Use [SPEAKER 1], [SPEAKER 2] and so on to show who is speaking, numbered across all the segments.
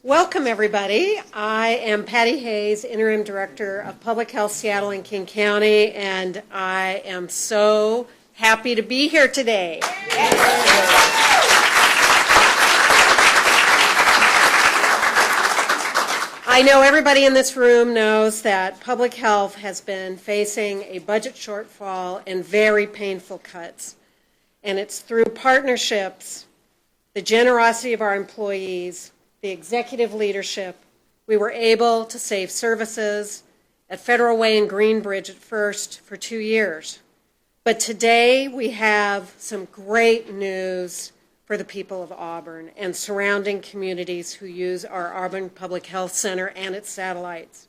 [SPEAKER 1] Welcome, everybody. I am Patty Hayes, Interim Director of Public Health Seattle and King County, and I am so happy to be here today. I know everybody in this room knows that public health has been facing a budget shortfall and very painful cuts. And it's through partnerships, the generosity of our employees, the executive leadership, we were able to save services at Federal Way and Greenbridge at first for 2 years. But today we have some great news for the people of Auburn and surrounding communities who use our Auburn Public Health Center and its satellites.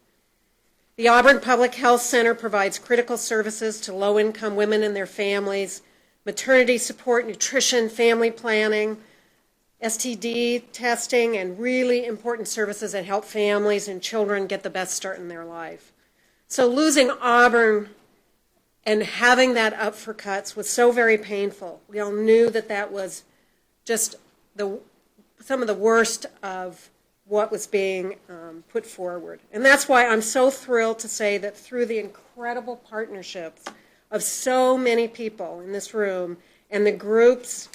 [SPEAKER 1] The Auburn Public Health Center provides critical services to low-income women and their families, maternity support, nutrition, family planning, STD testing, and really important services that help families and children get the best start in their life. So losing Auburn and having that up for cuts was so very painful. We all knew that that was just some of the worst of what was being put forward. And that's why I'm so thrilled to say that through the incredible partnerships of so many people in this room and the groups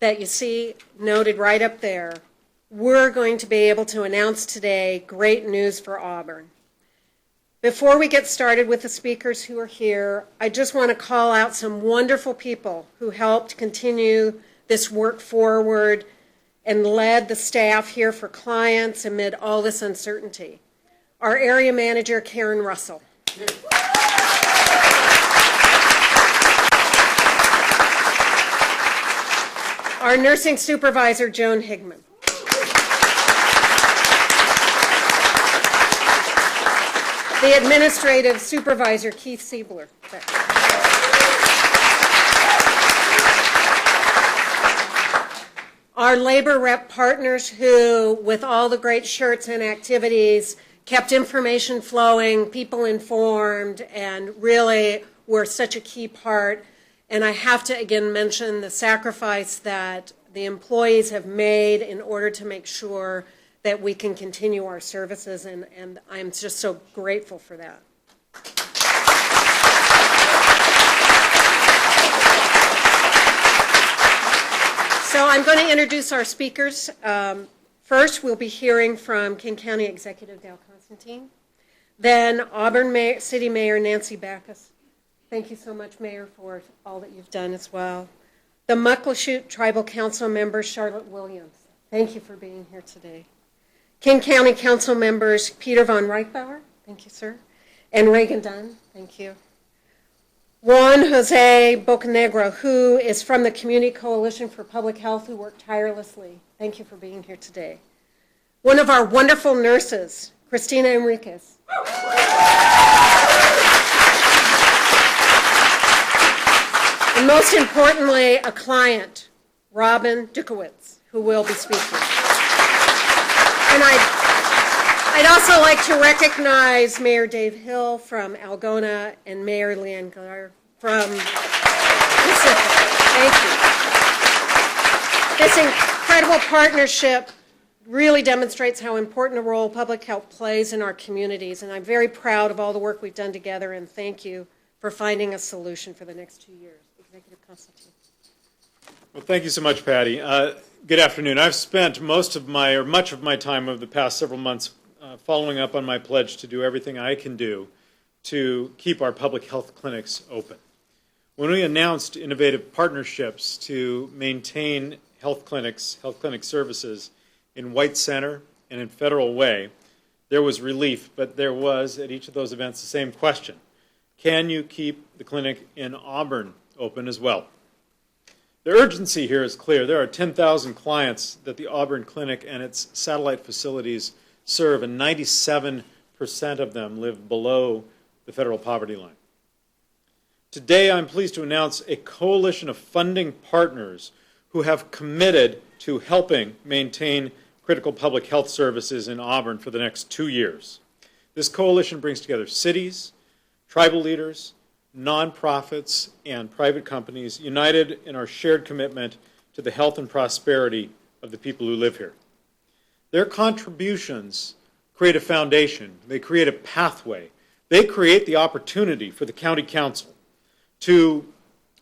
[SPEAKER 1] that you see noted right up there, we're going to be able to announce today great news for Auburn. Before we get started with the speakers who are here, I just want to call out some wonderful people who helped continue this work forward and led the staff here for clients amid all this uncertainty. Our area manager, Karen Russell. Our nursing supervisor, Joan Higman. The administrative supervisor, Keith Siebler. Our labor rep partners who, with all the great shirts and activities, kept information flowing, people informed, and really were such a key part. And I have to again mention the sacrifice that the employees have made in order to make sure that we can continue our services, and I'm just so grateful for that. So I'm going to introduce our speakers. First, we'll be hearing from King County Executive Dow Constantine. Then Auburn City Mayor Nancy Backus. Thank you so much, Mayor, for all that you've done as well. The Muckleshoot Tribal Council member, Charlotte Williams. Thank you for being here today. King County Council members, Peter von Reichbauer. Thank you, sir. And Reagan Dunn. Thank you. Juan Jose Bocanegra, who is from the Community Coalition for Public Health, who worked tirelessly. Thank you for being here today. One of our wonderful nurses, Christina Enriquez. And most importantly, a client, Robin Dukowitz, who will be speaking. And I'd also like to recognize Mayor Dave Hill from Algona and Mayor Leanne Gar from Pacific. Thank you. This incredible partnership really demonstrates how important a role public health plays in our communities, and I'm very proud of all the work we've done together, and thank you for finding a solution for the next 2 years. Executive Constantine.
[SPEAKER 2] Well, thank you so much, Patty. Good afternoon. I've spent much of my time over the past several months following up on my pledge to do everything I can do to keep our public health clinics open. When we announced innovative partnerships to maintain health clinic services in White Center and in Federal Way, there was relief, but there was, at each of those events, the same question. Can you keep the clinic in Auburn open as well? The urgency here is clear. There are 10,000 clients that the Auburn Clinic and its satellite facilities serve, and 97% of them live below the federal poverty line. Today, I'm pleased to announce a coalition of funding partners who have committed to helping maintain critical public health services in Auburn for the next 2 years. This coalition brings together cities, tribal leaders, nonprofits, and private companies united in our shared commitment to the health and prosperity of the people who live here. Their contributions create a foundation. They create a pathway. They create the opportunity for the county council to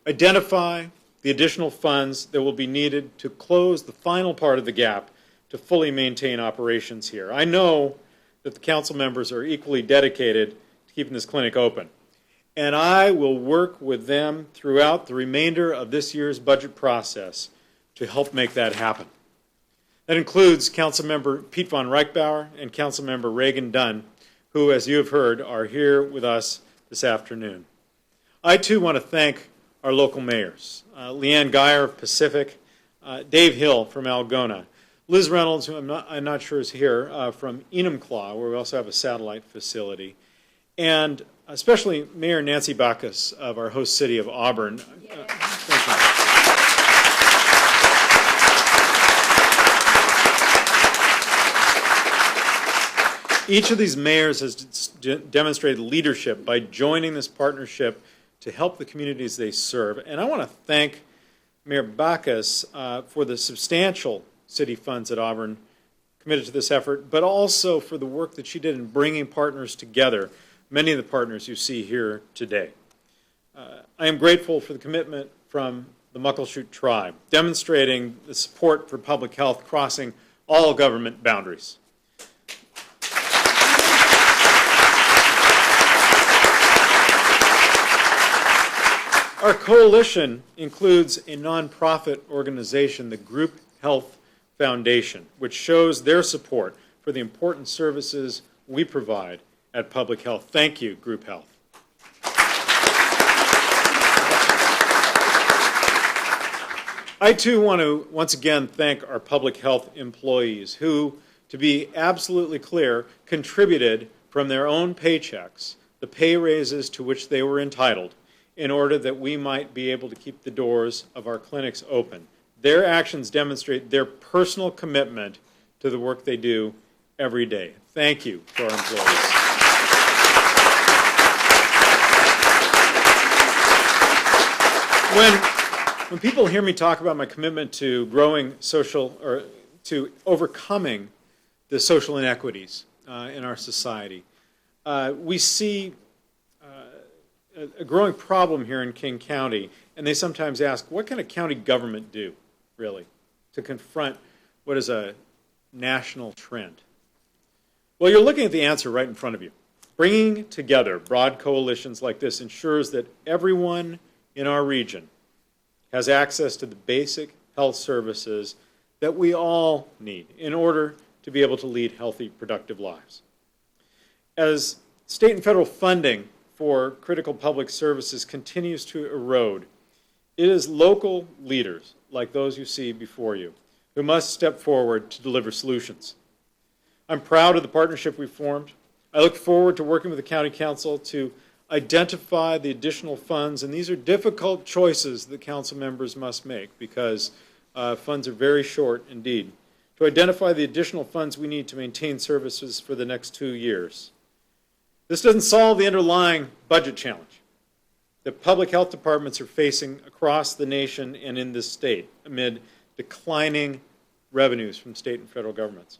[SPEAKER 2] identify the additional funds that will be needed to close the final part of the gap to fully maintain operations here. I know that the council members are equally dedicated to keeping this clinic open, and I will work with them throughout the remainder of this year's budget process to help make that happen. That includes Councilmember Pete von Reichbauer and Councilmember Reagan Dunn, who, as you have heard, are here with us this afternoon. I, too, want to thank our local mayors, Leanne Geyer of Pacific, Dave Hill from Algona, Liz Reynolds, who I'm not sure is here, from Enumclaw, where we also have a satellite facility, and especially Mayor Nancy Backus of our host city of Auburn. Thank you. Each of these mayors has demonstrated leadership by joining this partnership to help the communities they serve. And I want to thank Mayor Backus for the substantial city funds at Auburn committed to this effort, but also for the work that she did in bringing partners together, many of the partners you see here today. I am grateful for the commitment from the Muckleshoot tribe, demonstrating the support for public health crossing all government boundaries. Our coalition includes a nonprofit organization, the Group Health Foundation, which shows their support for the important services we provide at Public Health. Thank you, Group Health. I, too, want to once again thank our public health employees who, to be absolutely clear, contributed from their own paychecks the pay raises to which they were entitled in order that we might be able to keep the doors of our clinics open. Their actions demonstrate their personal commitment to the work they do every day. Thank you to our employees. When people hear me talk about my commitment to growing social, or to overcoming the social inequities in our society, we see a growing problem here in King County, and they sometimes ask, what can a county government do, really, to confront what is a national trend? Well, you're looking at the answer right in front of you. Bringing together broad coalitions like this ensures that everyone in our region has access to the basic health services that we all need in order to be able to lead healthy, productive lives. As state and federal funding for critical public services continues to erode, it is local leaders like those you see before you who must step forward to deliver solutions. I'm proud of the partnership we've formed. I look forward to working with the County Council to identify the additional funds, and these are difficult choices that council members must make because funds are very short indeed, to identify the additional funds we need to maintain services for the next 2 years. This doesn't solve the underlying budget challenge that public health departments are facing across the nation and in this state amid declining revenues from state and federal governments.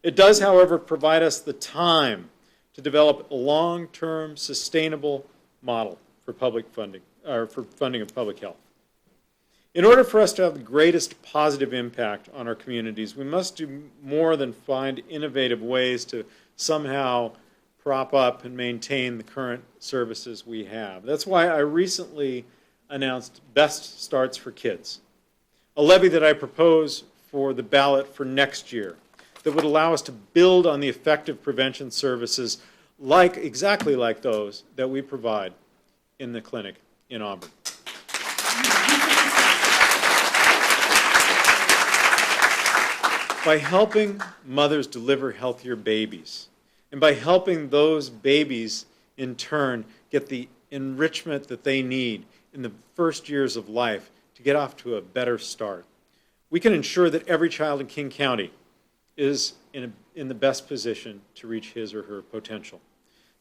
[SPEAKER 2] It does, however, provide us the time to develop a long-term sustainable model for public funding, or for funding of public health. In order for us to have the greatest positive impact on our communities, we must do more than find innovative ways to somehow prop up and maintain the current services we have. That's why I recently announced Best Starts for Kids, a levy that I propose for the ballot for next year that would allow us to build on the effective prevention services exactly like those that we provide in the clinic in Auburn. By helping mothers deliver healthier babies, and by helping those babies, in turn, get the enrichment that they need in the first years of life to get off to a better start, we can ensure that every child in King County is in the best position to reach his or her potential.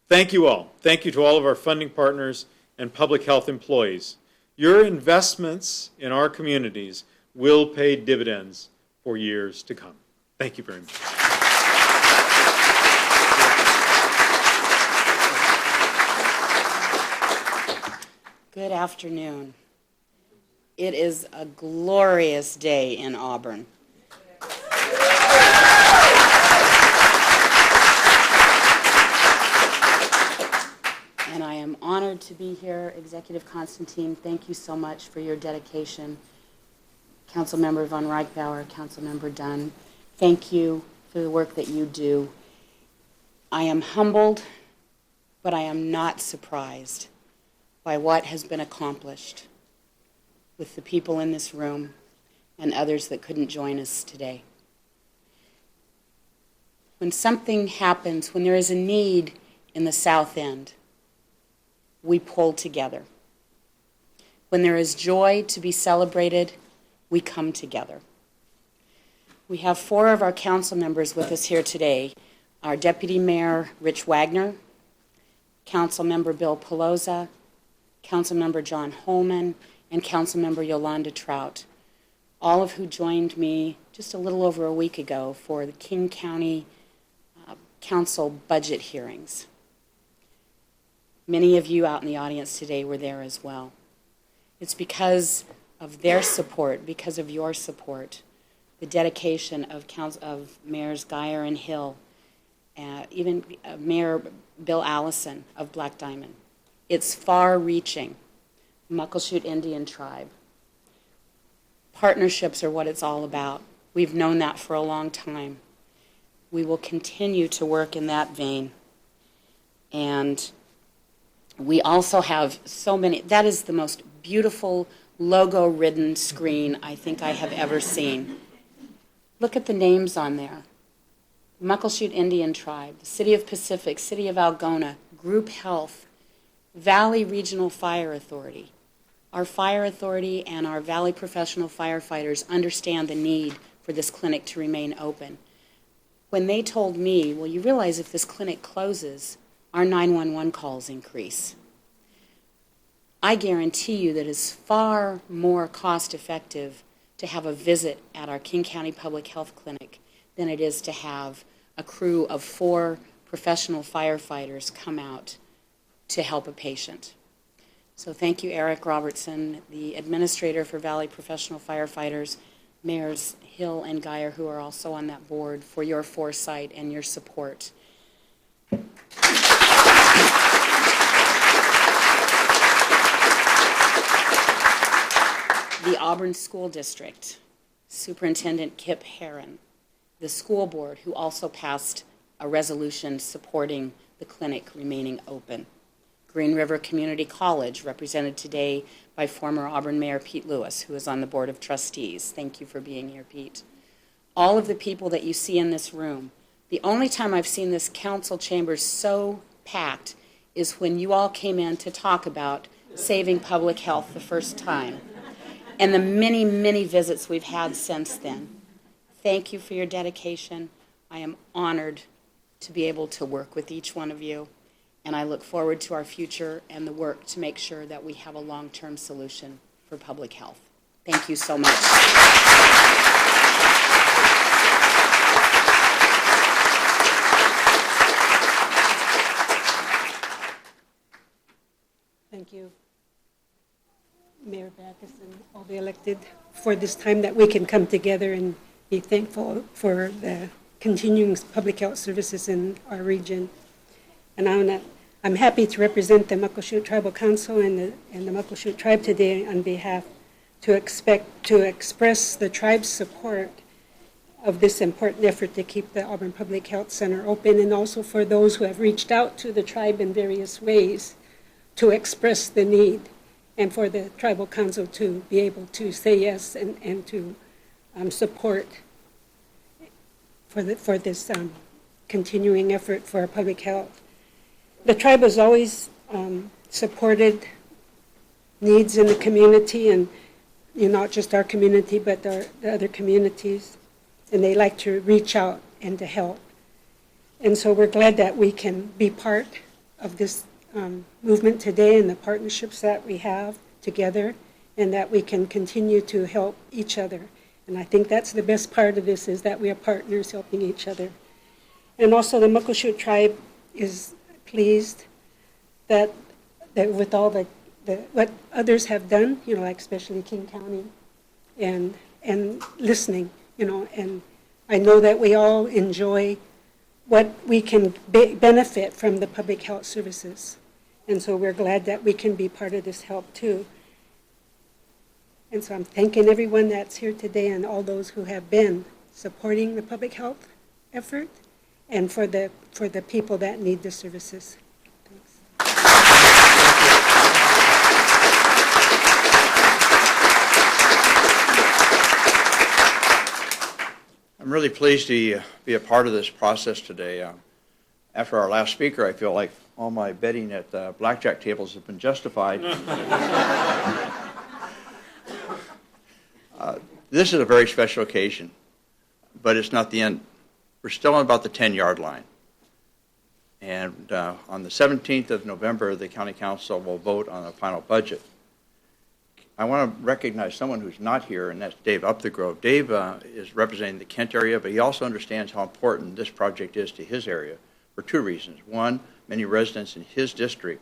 [SPEAKER 2] Thank you all. Thank you to all of our funding partners and public health employees. Your investments in our communities will pay dividends for years to come. Thank you very much.
[SPEAKER 3] Good afternoon. It is a glorious day in Auburn. And I am honored to be here. Executive Constantine, thank you so much for your dedication. Councilmember Von Reichbauer, Councilmember Dunn, thank you for the work that you do. I am humbled, but I am not surprised by what has been accomplished with the people in this room and others that couldn't join us today. When something happens, when there is a need in the South End, we pull together. When there is joy to be celebrated, we come together. We have 4 of our council members with us here today. Our Deputy Mayor, Rich Wagner, Councilmember Bill Pelosa, Councilmember John Holman, and Councilmember Yolanda Trout, all of who joined me just a little over a week ago for the King County Council budget hearings. Many of you out in the audience today were there as well. It's because of their support, because of your support, the dedication of Mayors Geyer and Hill, even Mayor Bill Allison of Black Diamond. It's far-reaching. Muckleshoot Indian Tribe. Partnerships are what it's all about. We've known that for a long time. We will continue to work in that vein. And we also have so many, that is the most beautiful logo-ridden screen I think I have ever seen. Look at the names on there. Muckleshoot Indian Tribe, the City of Pacific, City of Algona, Group Health, Valley Regional Fire Authority. Our fire authority and our Valley professional firefighters understand the need for this clinic to remain open. When they told me, well, you realize if this clinic closes, our 911 calls increase. I guarantee you that it's far more cost-effective to have a visit at our King County Public Health Clinic than it is to have a crew of 4 professional firefighters come out to help a patient. So thank you, Eric Robertson, the administrator for Valley Professional Firefighters, Mayors Hill and Geyer, who are also on that board, for your foresight and your support. The Auburn School District, Superintendent Kip Herron, the school board, who also passed a resolution supporting the clinic remaining open. Green River Community College, represented today by former Auburn Mayor Pete Lewis, who is on the Board of Trustees. Thank you for being here, Pete. All of the people that you see in this room, the only time I've seen this council chamber so packed is when you all came in to talk about saving public health the first time, and the many, many visits we've had since then. Thank you for your dedication. I am honored to be able to work with each one of you. And I look forward to our future and the work to make sure that we have a long-term solution for public health. Thank you so much.
[SPEAKER 4] Thank you, Mayor Backus and all the elected, for this time that we can come together and be thankful for the continuing public health services in our region. And I'm happy to represent the Muckleshoot Tribal Council and the Muckleshoot Tribe today on behalf to express the tribe's support of this important effort to keep the Auburn Public Health Center open, and also for those who have reached out to the tribe in various ways to express the need, and for the Tribal Council to be able to say yes and to support for this continuing effort for public health. The tribe has always supported needs in the community, and not just our community, but the other communities, and they like to reach out and to help. And so we're glad that we can be part of this movement today and the partnerships that we have together, and that we can continue to help each other. And I think that's the best part of this, is that we are partners helping each other. And also the Muckleshoot Tribe is pleased that with all the what others have done, like especially King County, and listening, and I know that we all enjoy what we can benefit from the public health services. And so we're glad that we can be part of this help too. And so I'm thanking everyone that's here today and all those who have been supporting the public health effort and for the people that need the services.
[SPEAKER 5] I'm really pleased to be a part of this process today. After our last speaker, I feel like all my betting at blackjack tables has been justified. This is a very special occasion, but it's not the end. We're still on about the 10-yard line. And on the 17th of November, the County Council will vote on a final budget. I want to recognize someone who's not here, and that's Dave Upthegrove. Dave is representing the Kent area, but he also understands how important this project is to his area for two reasons. One, many residents in his district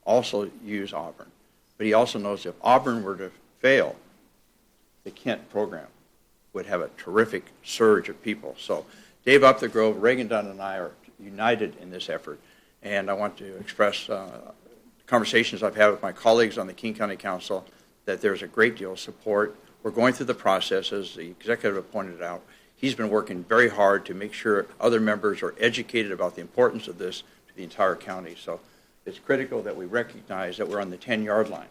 [SPEAKER 5] also use Auburn, but he also knows if Auburn were to fail, the Kent program would have a terrific surge of people. So Dave Upthegrove, Reagan Dunn, and I are united in this effort, and I want to express conversations I've had with my colleagues on the King County Council that there's a great deal of support. We're going through the process, as the executive pointed out. He's been working very hard to make sure other members are educated about the importance of this to the entire county. So it's critical that we recognize that we're on the 10-yard line.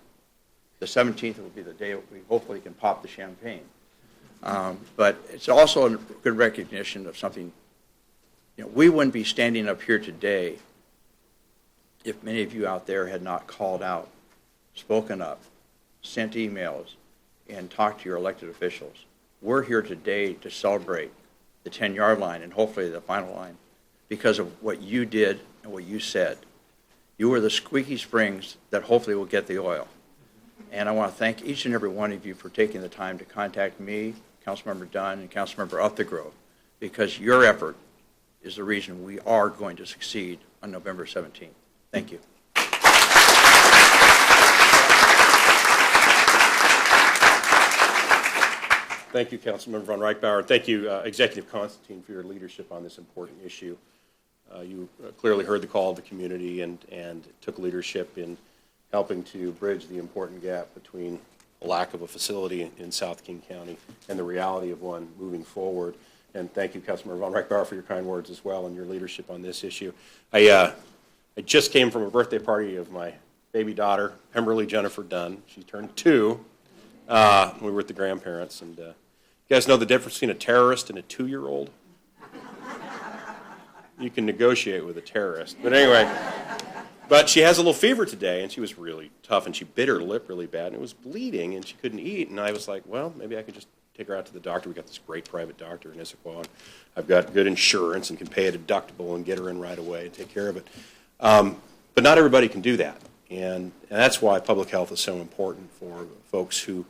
[SPEAKER 5] The 17th will be the day we hopefully can pop the champagne. But it's also a good recognition of something. We wouldn't be standing up here today if many of you out there had not called out, spoken up, sent emails, and talked to your elected officials. We're here today to celebrate the 10-yard line and hopefully the final line because of what you did and what you said. You were the squeaky springs that hopefully will get the oil. And I want to thank each and every one of you for taking the time to contact me, Councilmember Dunn, and Councilmember Upthegrove, because your effort is the reason we are going to succeed on November 17th. Thank you.
[SPEAKER 6] Thank you, Councilmember Von Reichbauer. Thank you, Executive Constantine, for your leadership on this important issue. You clearly heard the call of the community and took leadership in helping to bridge the important gap between a lack of a facility in South King County and the reality of one moving forward. And thank you, Councilmember Von Reichbauer, for your kind words as well and your leadership on this issue. I just came from a birthday party of my baby daughter, Pemberley Jennifer Dunn. She turned 2. We were with the grandparents. And you guys know the difference between a terrorist and a 2-year-old? You can negotiate with a terrorist. But anyway, but she has a little fever today, and she was really tough, and she bit her lip really bad, and it was bleeding, and she couldn't eat. And I was like, well, maybe I could just take her out to the doctor. We got this great private doctor in Issaquah, and I've got good insurance and can pay a deductible and get her in right away and take care of it. But not everybody can do that, and that's why public health is so important for folks who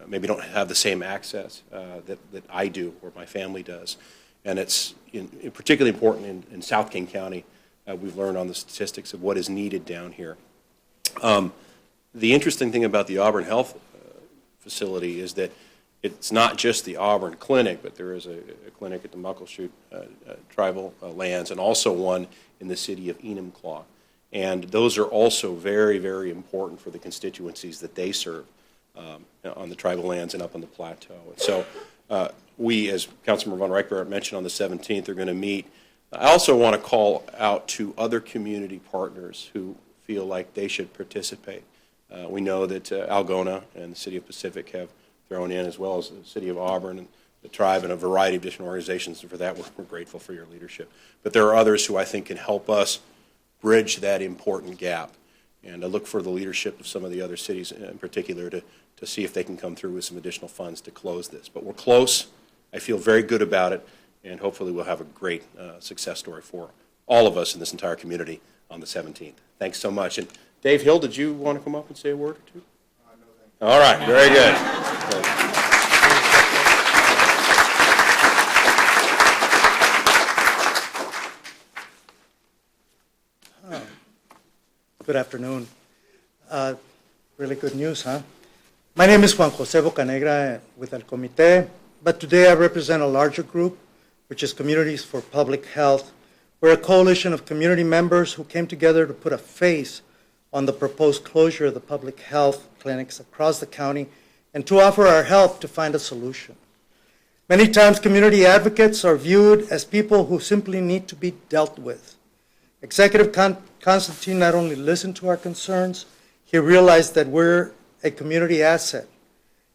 [SPEAKER 6] maybe don't have the same access that I do or my family does. And it's particularly important in South King County. We've learned on the statistics of what is needed down here. The interesting thing about the Auburn Health facility is that it's not just the Auburn Clinic, but there is a clinic at the Muckleshoot tribal lands and also one in the city of Enumclaw. And those are also very, very important for the constituencies that they serve on the tribal lands and up on the plateau. And so we, as Councilmember Von Reichbauer mentioned, on the 17th are going to meet. I also want to call out to other community partners who feel like they should participate. We know that Algona and the City of Pacific have thrown in, as well as the City of Auburn and the tribe and a variety of different organizations, and for that we're grateful for your leadership. But there are others who I think can help us bridge that important gap. And I look for the leadership of some of the other cities in particular to see if they can come through with some additional funds to close this. But we're close. I feel very good about it, and hopefully we'll have a great success story for all of us in this entire community on the 17th. Thanks so much. And Dave Hill, did you want to come up and say a word or two? No, all right, very good.
[SPEAKER 7] Good afternoon. Really good news, huh? My name is Juan Jose Bocanegra with El Comité, but today I represent a larger group, which is Communities for Public Health. We're a coalition of community members who came together to put a face on the proposed closure of the public health clinics across the county and to offer our help to find a solution. Many times, community advocates are viewed as people who simply need to be dealt with. Executive Constantine not only listened to our concerns, he realized that we're a community asset.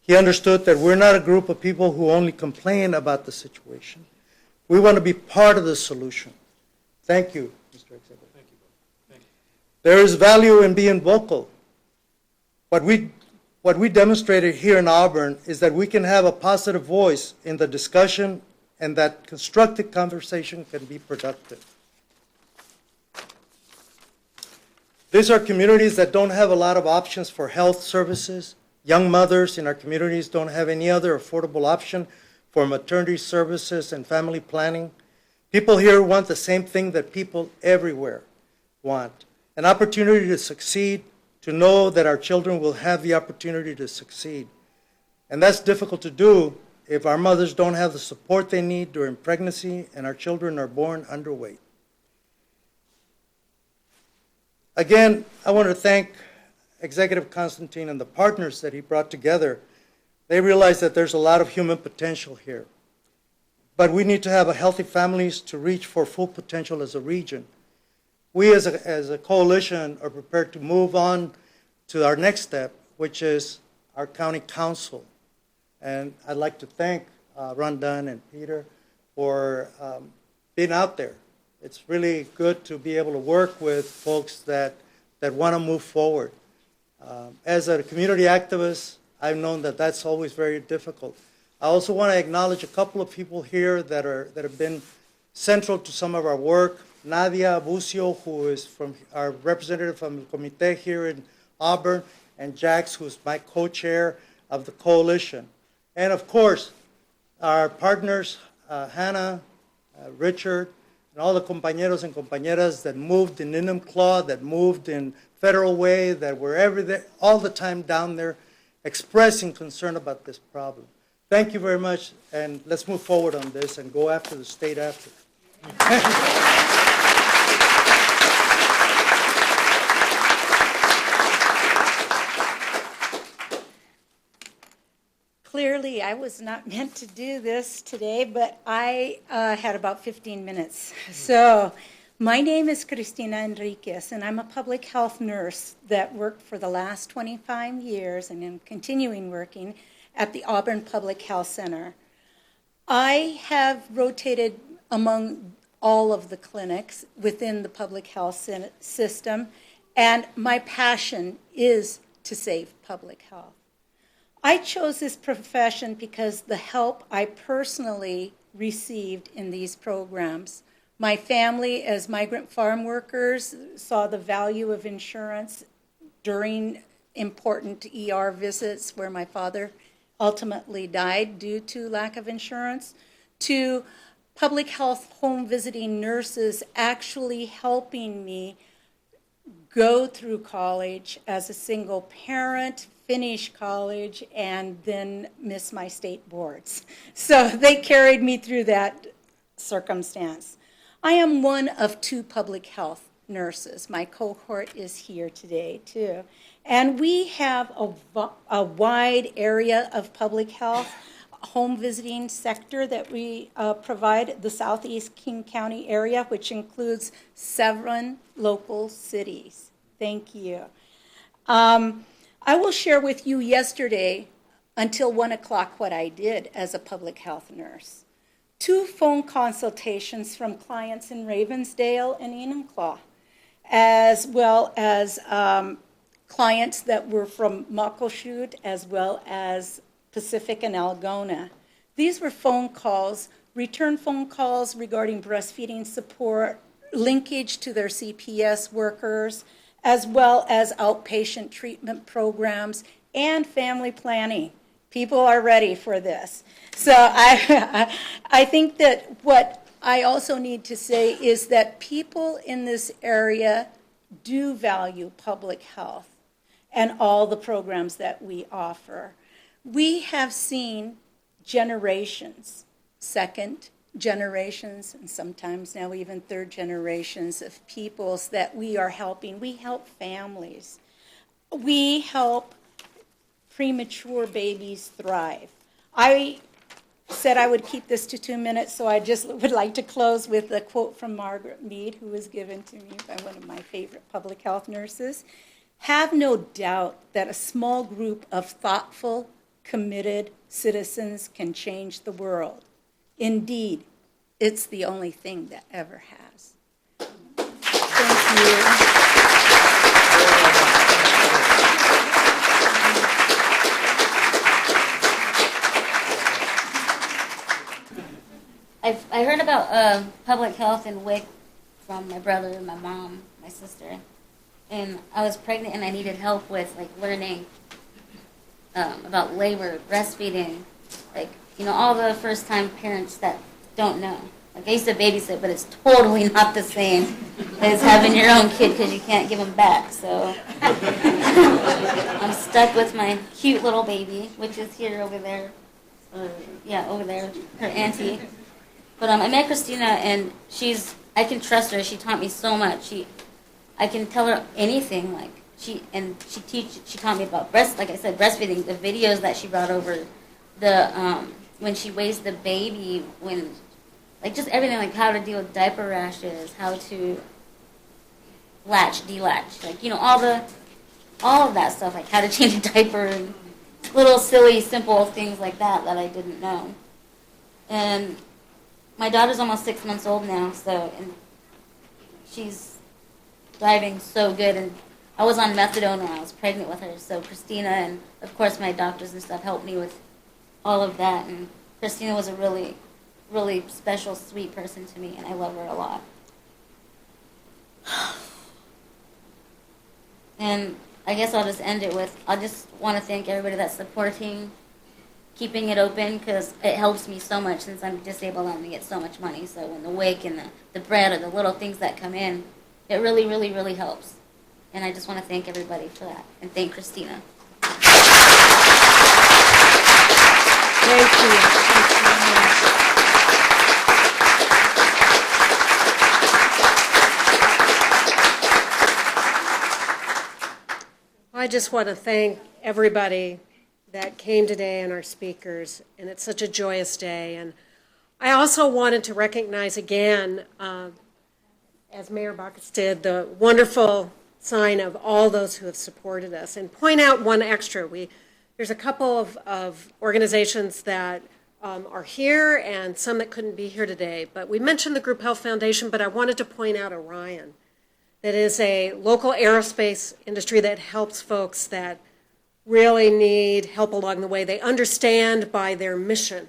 [SPEAKER 7] He understood that we're not a group of people who only complain about the situation. We want to be part of the solution. Thank you, Mr. Executive.
[SPEAKER 2] Thank you. Thank you.
[SPEAKER 7] There is value in being vocal. What we demonstrated here in Auburn is that we can have a positive voice in the discussion and that constructive conversation can be productive. These are communities that don't have a lot of options for health services. Young mothers in our communities don't have any other affordable option for maternity services and family planning. People here want the same thing that people everywhere want, an opportunity to succeed, to know that our children will have the opportunity to succeed. And that's difficult to do if our mothers don't have the support they need during pregnancy and our children are born underweight. Again, I want to thank Executive Constantine and the partners that he brought together. They realize that there's a lot of human potential here. But we need to have healthy families to reach for full potential as a region. We as a coalition are prepared to move on to our next step, which is our county council. And I'd like to thank Ron Dunn and Peter for being out there. It's really good to be able to work with folks that want to move forward. As a community activist, I've known that that's always very difficult. I also want to acknowledge a couple of people here that have been central to some of our work. Nadia Bucio, who is from our representative from the Comité here in Auburn, and Jax, who's my co-chair of the coalition. And of course, our partners, Hannah, Richard, and all the compañeros and compañeras that moved in Enumclaw, that moved in Federal Way, that were all the time down there expressing concern about this problem. Thank you very much, and let's move forward on this and go after the state after.
[SPEAKER 8] Clearly, I was not meant to do this today, but I had about 15 minutes. So, my name is Cristina Enriquez, and I'm a public health nurse that worked for the last 25 years, and am continuing working at the Auburn Public Health Center. I have rotated among all of the clinics within the public health system, and my passion is to save public health. I chose this profession because the help I personally received in these programs. My family, as migrant farm workers, saw the value of insurance during important ER visits where my father ultimately died due to lack of insurance, to public health home visiting nurses actually helping me go through college as a single parent, finish college, and then miss my state boards. So they carried me through that circumstance. I am one of 2 public health nurses. My cohort is here today, too. And we have a wide area of public health, home visiting sector that we provide, the Southeast King County area, which includes 7 local cities. Thank you. I will share with you yesterday until 1 o'clock what I did as a public health nurse. 2 phone consultations from clients in Ravensdale and Enumclaw, as well as clients that were from Muckleshoot, as well as Pacific and Algona. These were phone calls, return phone calls regarding breastfeeding support, linkage to their CPS workers, as well as outpatient treatment programs and family planning. People are ready for this. So I think that what I also need to say is that people in this area do value public health. and all the programs that we offer. We have seen generations, second generations, and sometimes now even third generations of peoples that we are helping. We help families. We help premature babies thrive. I said I would keep this to 2 minutes, so I just would like to close with a quote from Margaret Mead, who was given to me by one of my favorite public health nurses. Have no doubt that a small group of thoughtful, committed citizens can change the world. Indeed, it's the only thing that ever has. Thank you.
[SPEAKER 9] I heard about public health in WIC from my brother, my mom, my sister, and I was pregnant and I needed help with like learning about labor, breastfeeding, like all the first-time parents that don't know. Like I used to babysit, but it's totally not the same as having your own kid because you can't give them back. So I'm stuck with my cute little baby, which is here over there. Over there, her auntie. But I met Christina, and I can trust her. She taught me so much. I can tell her anything. She taught me about breastfeeding. The videos that she brought over, when she weighs the baby, just everything, like how to deal with diaper rashes, how to latch, delatch, all of that stuff, like how to change a diaper, and little silly, simple things like that I didn't know. And my daughter's almost 6 months old now, and she's thriving so good. And I was on methadone when I was pregnant with her, so Christina and, of course, my doctors and stuff helped me with all of that. And Christina was a really, really special, sweet person to me, and I love her a lot. And I guess I'll just end it with, I just want to thank everybody that's supporting keeping it open, because it helps me so much since I'm disabled and I get so much money. So when the WIC and the bread or the little things that come in, it really, really, really helps. And I just want to thank everybody for that, and thank Christina.
[SPEAKER 1] Thank you. I just want to thank everybody that came today and our speakers, and it's such a joyous day. And I also wanted to recognize again, as Mayor Backus did, the wonderful sign of all those who have supported us, and point out one extra. There's a couple of organizations that are here and some that couldn't be here today, but we mentioned the Group Health Foundation, but I wanted to point out Orion. That is a local aerospace industry that helps folks that really need help along the way. They understand by their mission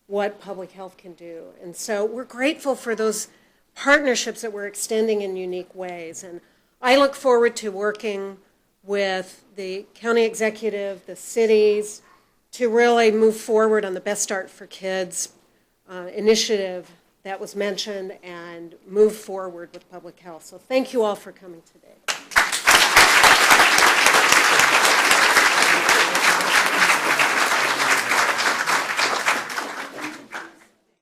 [SPEAKER 1] what public health can do. And so we're grateful for those partnerships that we're extending in unique ways. And I look forward to working with the county executive, the cities, to really move forward on the Best Start for Kids initiative that was mentioned and move forward with public health. So thank you all for coming today.